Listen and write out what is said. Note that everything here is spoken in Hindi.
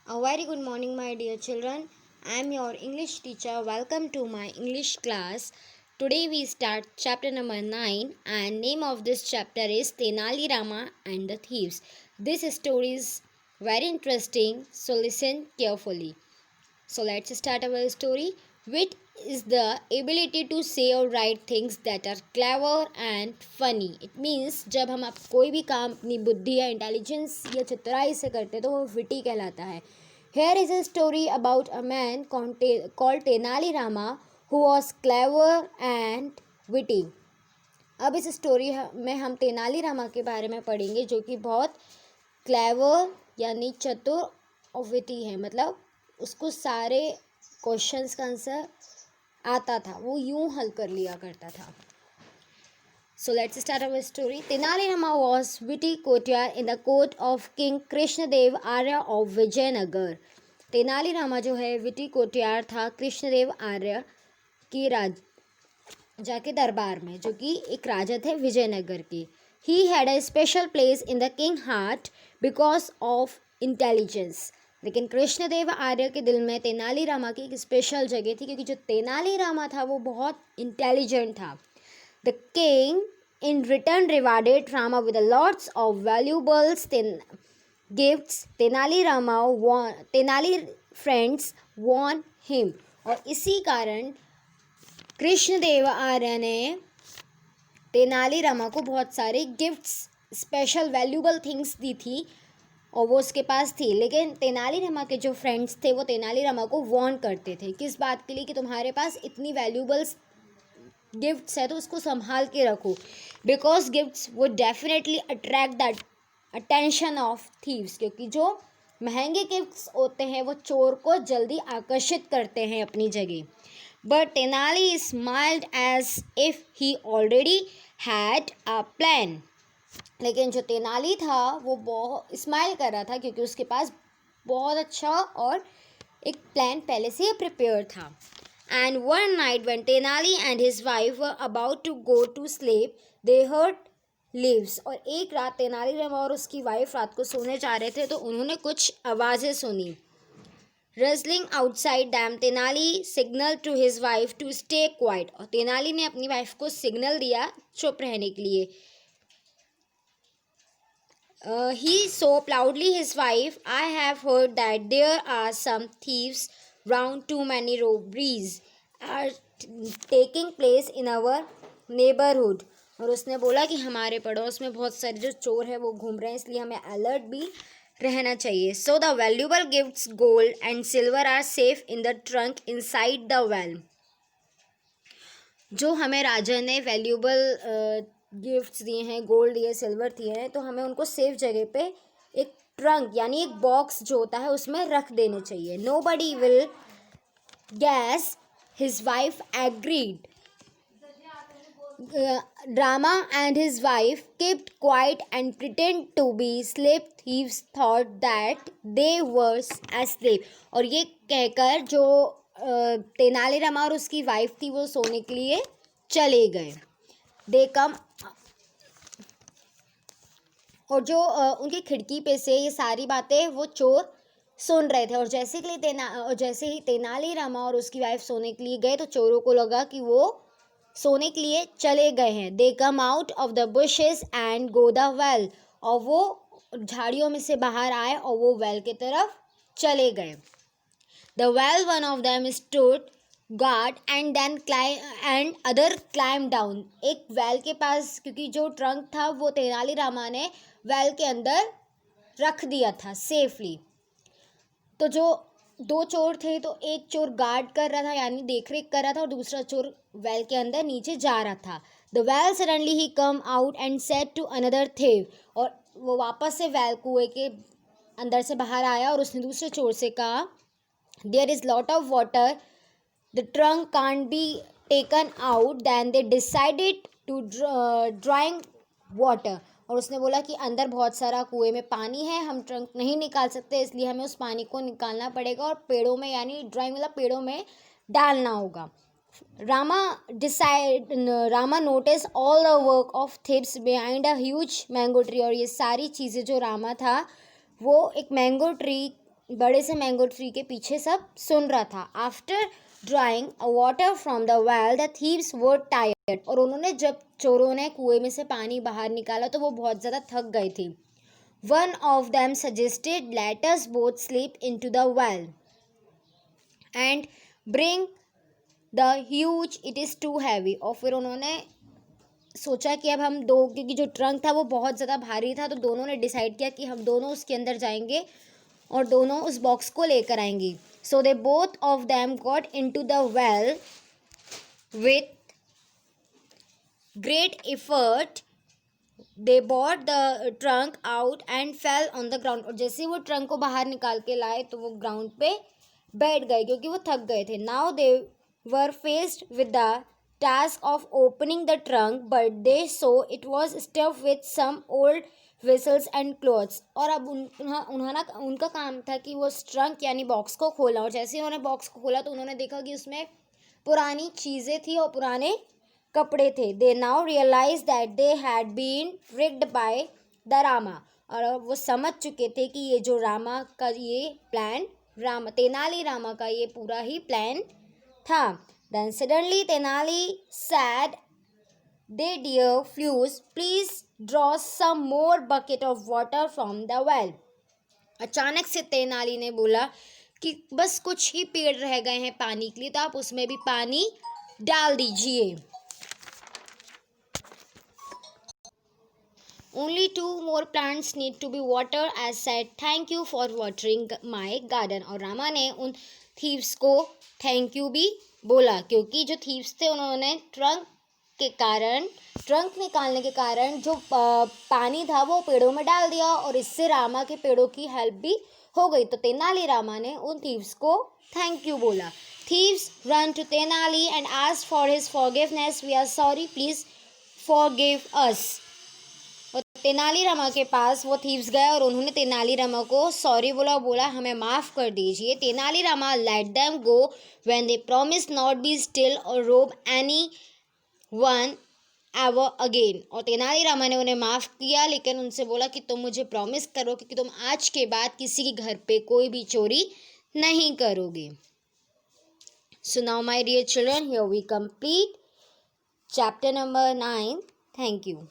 A very good morning, my dear children. I am your English teacher. Welcome to my English class. Today we start chapter number 9 and name of this chapter is Tenali Rama and the Thieves. This story is very interesting, so listen carefully. So let's start our story. Wit is the ability to say or write things that are clever and funny. It means जब हम आप कोई भी काम अपनी बुद्धि या इंटेलिजेंस या चतुराई से करते हैं तो वो विटी कहलाता है. Here is a story about a man called Tenali Rama who was clever and witty. अब इस स्टोरी में हम तेनाली रामा के बारे में पढ़ेंगे जो कि बहुत क्लेवर यानी चतुर और विटी है. मतलब उसको सारे क्वेश्चंस का आंसर आता था, वो यूं हल कर लिया करता था. So let's start our story. Tenali Rama was witty courtier in the court of King Krishnadev Arya of Vijayanagar. Tenali Rama जो है विटी कोटियार था कृष्णदेव आर्य की राजा के दरबार में, जो कि एक राजा थे विजयनगर के. He had a special place in the king heart because of intelligence. लेकिन कृष्णदेव आर्य के दिल में तेनाली रामा की एक स्पेशल जगह थी क्योंकि जो तेनाली रामा था वो बहुत इंटेलिजेंट था. The king in return rewarded Rama with lots of valuables gifts. Tenali friends won him. और इसी कारण कृष्णदेव आर्य ने तेनाली रामा को बहुत सारे गिफ्ट्स, स्पेशल वैल्यूबल थिंग्स दी थी और वो उसके पास थी. लेकिन तेनाली रामा के जो फ्रेंड्स थे वो तेनाली रामा को वॉर्न करते थे. किस बात के लिए? कि तुम्हारे पास इतनी वैल्यूबल्स गिफ्ट्स है तो उसको संभाल के रखो, बिकॉज गिफ्ट्स वो definitely attract that attention of thieves. क्योंकि जो महंगे गिफ्ट्स होते हैं वो चोर को जल्दी आकर्षित करते हैं अपनी जगह. But Tenali smiled as if he already had a plan. लेकिन जो तेनाली था वो बहुत स्माइल कर रहा था क्योंकि उसके पास बहुत अच्छा और एक प्लान पहले से प्रिपेयर था. And one night when Tenali and his wife were about to go to sleep, they heard leaves. और एक रात तेनाली रामा और उसकी वाइफ रात को सोने जा रहे थे तो उन्होंने कुछ आवाज़ें सुनी. Rustling outside them, Tenali signaled to his wife to stay quiet. और तेनाली ने अपनी वाइफ को सिग्नल दिया चुप रहने के लिए. He sobbed loudly his wife, I have heard that there are some thieves round. Too many robberies are taking place in our neighborhood. और उसने बोला कि हमारे पड़ोस में बहुत सारे जो चोर हैं वो घूम रहे हैं, इसलिए हमें अलर्ट भी रहना चाहिए. So the valuable gifts, gold and silver, are safe in the trunk inside the well. जो हमें राजा ने वैल्यूबल गिफ्ट्स दिए हैं, गोल्ड दिए, सिल्वर दिए हैं, तो हमें उनको सेफ जगह पे एक ट्रंक यानी एक बॉक्स जो होता है उसमें रख देने चाहिए. Nobody will guess. His wife agreed. Rama and his wife kept quiet and pretend to be sleep. Thieves thought that they were asleep. और ये कहकर जो तेनाली रामा और उसकी वाइफ थी वो सोने के लिए चले गए. They come. और जो उनकी खिड़की पे से ये सारी बातें वो चोर सुन रहे थे. और जैसे ही तेनाली रामा और उसकी वाइफ सोने के लिए गए तो चोरों को लगा कि वो सोने के लिए चले गए हैं. They come out of the bushes and go the well. और वो झाड़ियों में से बाहर आए और वो वेल की तरफ चले गए. The well one of them stood guard and then and other climb down. एक वेल के पास, क्योंकि जो ट्रंक था वो तेनाली रामा ने वेल के अंदर रख दिया था सेफली. तो जो दो चोर थे तो एक चोर गार्ड कर रहा था यानी देख रेख कर रहा था और दूसरा चोर वेल के अंदर नीचे जा रहा था. The well suddenly he come out and said to another thief. और वो वापस से वेल कुएं के अंदर से बाहर आया और उसने दूसरे चोर से कहा, there is lot of water, the trunk can't be taken out. Then they decided to drawing water. और उसने बोला कि अंदर बहुत सारा कुएं में पानी है, हम ट्रंक नहीं निकाल सकते, इसलिए हमें उस पानी को निकालना पड़ेगा और पेड़ों में यानी ड्राइंग मतलब पेड़ों में डालना होगा. Rama notice all the work of thief's behind a huge mango tree. और ये सारी चीज़ें जो रामा था वो एक मैंगो ट्री बड़े से मैंगो ट्री के पीछे सब सुन रहा था। After drawing water from the well the thieves were tired, और उन्होंने जब चोरों ने कुएं में से पानी बाहर निकाला तो वो बहुत ज़्यादा थक गए थे। One of them suggested let us both sleep into the well and bring the huge it is too heavy, और फिर उन्होंने सोचा कि अब हम दो, क्योंकि जो ट्रंक था वो बहुत ज़्यादा भारी था, तो दोनों ने डिसाइड किया कि हम दोनों उसके अंदर जाएंगे और दोनों उस बॉक्स को लेकर आएंगे। So they both of them got into the well with great effort. They bought the trunk out and fell on the ground, और जैसे ही वो ट्रंक को बाहर निकाल के लाए तो वो ग्राउंड पे बैठ गए क्योंकि वो थक गए थे। Now they were faced with the task of opening the trunk, but they saw it was stuffed with some old vessels and clothes। और अब उनका काम था कि वो ट्रंक यानी बॉक्स को खोला, और जैसे ही उन्होंने बॉक्स को खोला तो उन्होंने देखा कि उसमें पुरानी चीज़ें थी और पुराने कपड़े थे। They now realise that they had been rigged by the Rama, और अब वो समझ चुके थे कि ये जो रामा का ये प्लान, तेनाली रामा का ये पूरा ही प्लान था। Then suddenly Tenali said, "They dear flews, please draw some more bucket of water from the well." अचानक से तेनाली ने बोला कि बस कुछ ही पेड़ रह गए हैं पानी के लिए, तो आप उसमें भी पानी डाल दीजिए। Only 2 more plants need to be watered as said thank you for watering my garden। और रामा ने उन थीव्स को थैंक यू भी बोला, क्योंकि जो थीव्स थे उन्होंने ट्रंक निकालने के कारण जो पानी था वो पेड़ों में डाल दिया, और इससे रामा के पेड़ों की हेल्प भी हो गई। तो तेनाली रामा ने उन थीव्स को थैंक यू बोला। Thieves run to Tenali and asked for his forgiveness, we are sorry, please forgive us. और तेनालीरामा के पास वो थीव्स गए और उन्होंने तेनालीरामा को सॉरी बोला हमें माफ़ कर दीजिए। Tenali Rama let them go when they promise not be still और रोब एनी वन एवर अगेन। और तेनालीरामा ने उन्हें माफ़ किया, लेकिन उनसे बोला कि तुम मुझे प्रॉमिस करो कि तुम आज के बाद किसी के घर पे कोई भी चोरी नहीं करोगे। So now my dear children, here we complete chapter number 9। Thank you.